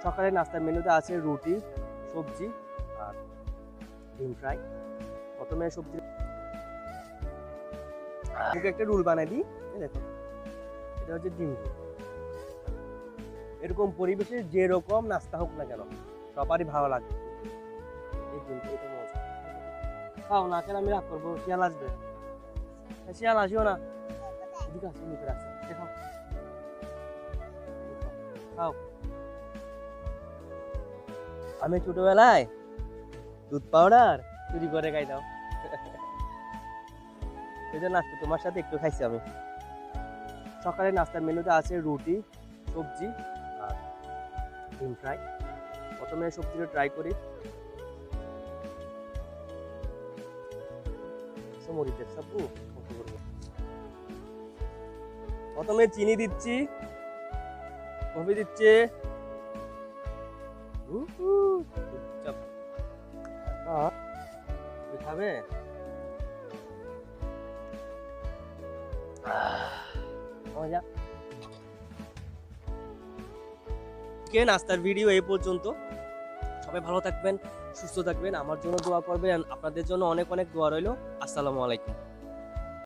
সকালে নাস্তার মেনুতে আছে রুটি, সবজি আর ডিম ফ্রাই। প্রথমে সবজি একটা রুল বানাই দিই। দেখো, এটা হচ্ছে ডিম রোল। এরকম পরিবেশে যেরকম নাস্তা হোক না কেন সবারই ভালো লাগবে। এই ডিমটা এটা মজা। খাও না, কেন আমি রাগ করবো? শিয়াল আসবে। শিয়াল আসিও না, এদিকে আসো, নিচে আসো, খাও খাও। আমি ছোটবেলায় দুধ পাউডার চুরি করে খাইতাম, এই জন্য আজকে তোমার সাথে একটু খাইছি আমি। সকালে নাস্তার মেনুতে আছে রুটি, সবজি আর ডিম ফ্রাই। প্রথমে সবজিটা ট্রাই করি। মরিচের সাবু প্রথমে চিনি দিচ্ছি, কফি দিচ্ছে, খাবে নাস্তার ভিডিও এই পর্যন্ত। সবাই ভালো থাকবেন, সুস্থ থাকবেন, আমার জন্য দোয়া করবেন, আপনাদের জন্য অনেক অনেক দোয়া রইল। আসসালামু আলাইকুম।